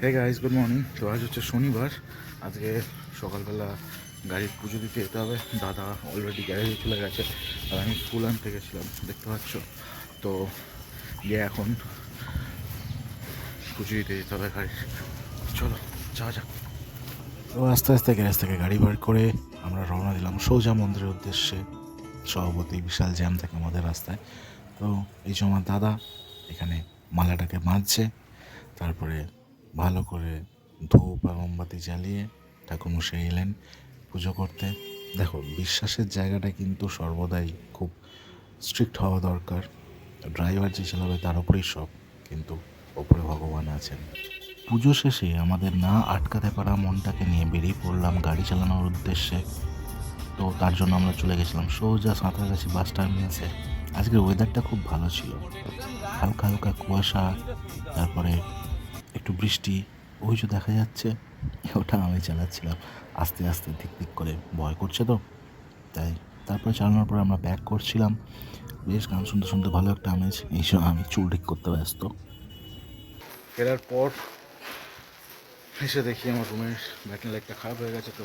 Hey guys, good morning. তো আজ হচ্ছে শনিবার। আজকে সকালবেলা গাড়ির পুজো দিতে যেতে হবে। দাদা অলরেডি গ্যারেজে চলে গেছে আর আমি ফুল আনতে গেছিলাম, দেখতে পাচ্ছ। তো গিয়ে এখন পুজো দিতে যেতে হবে গাড়ির। চলো যাওয়া যাক। তো আস্তে আস্তে গ্যারেজ থেকে গাড়ি বার করে আমরা রওনা দিলাম সোজা মন্দিরের উদ্দেশ্যে। সভাপতি বিশাল জ্যাম থাকে আমাদের রাস্তায়। তো এই যে আমার দাদা এখানে মালাটাকে বাঁধছে, তারপরে ভালো করে ধূপ আর মোমবাতি জ্বালিয়ে ঠাকুরমশাই এলেন পুজো করতে। দেখো, বিশ্বাসের জায়গাটা কিন্তু সর্বদাই খুব স্ট্রিক্ট হওয়া দরকার। ড্রাইভার যে চালাবে তার উপরেই সব, কিন্তু ওপরে ভগবান আছেন। পুজো শেষে আমাদের না আটকাতে পারা মনটাকে নিয়ে বেরিয়ে পড়লাম গাড়ি চালানোর উদ্দেশ্যে। তো তার জন্য আমরা চলে গেছিলাম সোজা সাঁতরাগাছি বাস টার্মিনাসে। আজকের ওয়েদারটা খুব ভালো ছিল, হালকা হালকা কুয়াশা, তারপরে একটু বৃষ্টি। ওই যে দেখা যাচ্ছে, ওটা আমি চালাচ্ছিলাম আস্তে আস্তে দিক দিক করে, ভয় করছে তো তাই। তারপরে চালানোর পর আমরা ব্যাক করছিলাম, বেশ গান শুনতে শুনতে ভালো একটা আমেজ। এই সময় আমি চুল ঠিক করতে ব্যস্ত। ফেরার পর এসে দেখি আমার রুমের ব্যাটারি লাইটটা খারাপ হয়ে গেছে। তো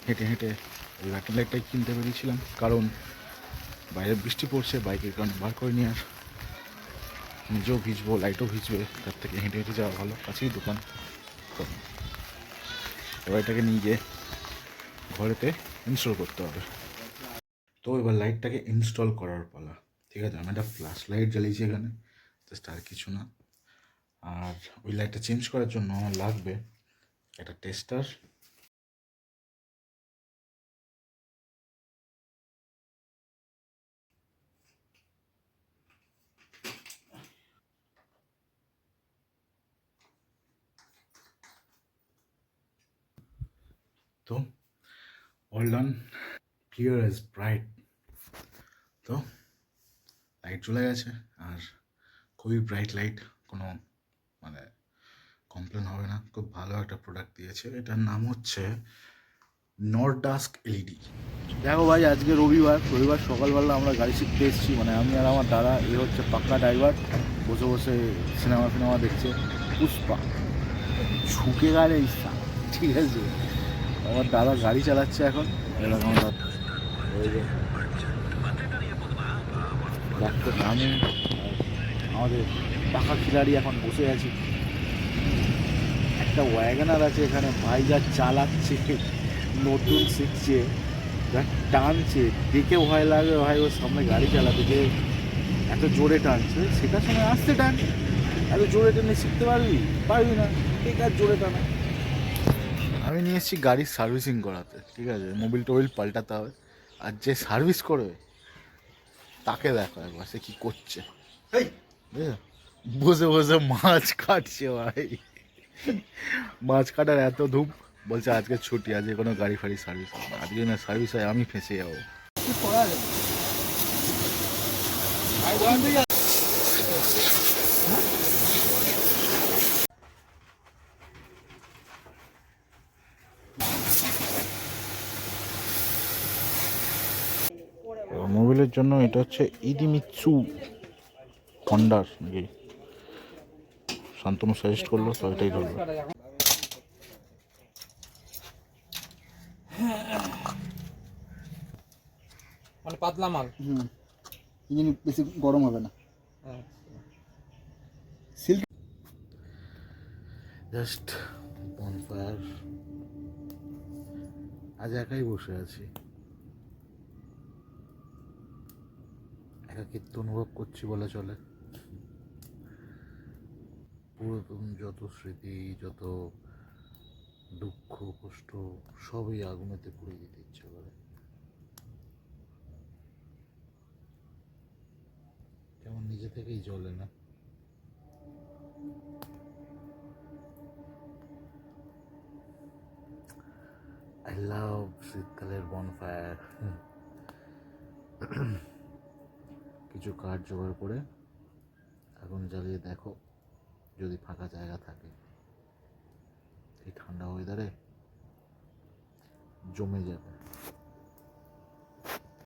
হেঁটে হেঁটে ওই ব্যাটারি লাইটটাই কিনতে বেরিয়েছিলাম, কারণ বাইরে বৃষ্টি পড়ছে, বাইকের কারণে বার করে নিয়ে আর নিজেও ভিজবো, লাইটও ভিজবে, তার থেকে হেঁটে হেঁটে যাওয়া ভালো, কাছেই দোকান। তো এবার এটাকে নিয়ে গিয়ে ঘরেতে ইনস্টল করতে হবে। তো এবার লাইটটাকে ইনস্টল করার পালা। ঠিক আছে, আমি একটা ফ্ল্যাশ লাইট জ্বালিয়েছি এখানে, জাস্ট আর কিছু না। আর ওই লাইটটা চেঞ্জ করার জন্য আমার লাগবে একটা টেস্টার, তো all done, clear as bright. তো লাইট চলে গেছে, আর খুবই ব্রাইট লাইট, কোনো মানে কমপ্লেন হবে না। খুব ভালো একটা প্রোডাক্ট দিয়েছে, এটার নাম হচ্ছে নরডাস্ক এলইডি। দেখো ভাই, আজকে রবিবার সকালবেলা আমরা গাড়ি শিখতে এসেছি, মানে আমি আর আমার দাদা। এ হচ্ছে পাক্কা ড্রাইভার, বসে বসে সিনেমা দেখছে। পুষ্পা ঝুঁকে গেলে ইচ্ছা, ঠিক আছে। আমার দাদা গাড়ি চালাচ্ছে এখন, এরকম ওই যে ডাক্তার নামে আমাদের পাখা খিলাড়ি এখন বসে আছি। একটা ওয়াগনার আছে এখানে, ভাই যা চালাচ্ছে, নতুন শিখছে, যা টানছে, দেখে ভয় লাগে ভাই ওর সামনে গাড়ি চালাতে, যে এত জোরে টানছে। সেটার সময় আসতে টান, এত জোরে টেনে শিখতে পারবি না, ঠিক আছে জোরে টানা। আমি নিয়ে এসেছি গাড়ির সার্ভিসিং করাতে, ঠিক আছে, মোবিল টোবিল পাল্টাতে হবে। আর যে সার্ভিস করবে তাকে দেখো একবার, সে কী করছে, বুঝলো? বসে বসে মাছ কাটছে ভাই, মাছ কাটার এত ধূপ। বলছে আজকে ছুটি, আজকে কোনো গাড়ি ফাড়ি সার্ভিস হবে না। আজকে না সার্ভিস হয় আমি ফেঁসে যাবো। মোবিলের জন্য এটা হচ্ছে ইডিমিৎসু হন্ডার নাকি, শান্তনু সাজেস্ট করলো, তো এটাই ধরলো। মানে পাতলা মাল। ইঞ্জিন বেশি গরম হবে না। Silk just bonfire. আজ একাই বসে আছি, একাকিত্ব অনুভব করছি বলে চলে। পুরাতন যত স্মৃতি, যত দুঃখ কষ্ট, সবই আগুনেতে পুড়ে দিতে ইচ্ছে করে, যেমন নিজে থেকেই জ্বলে না। আই লাভ শীতকালের বনফায়ার। কিছু কাঠ জোগাড় করে আগুন জ্বালিয়ে দেখো, যদি ফাঁকা জায়গা থাকে এই ঠান্ডা ওয়েদারে জমে যাবে।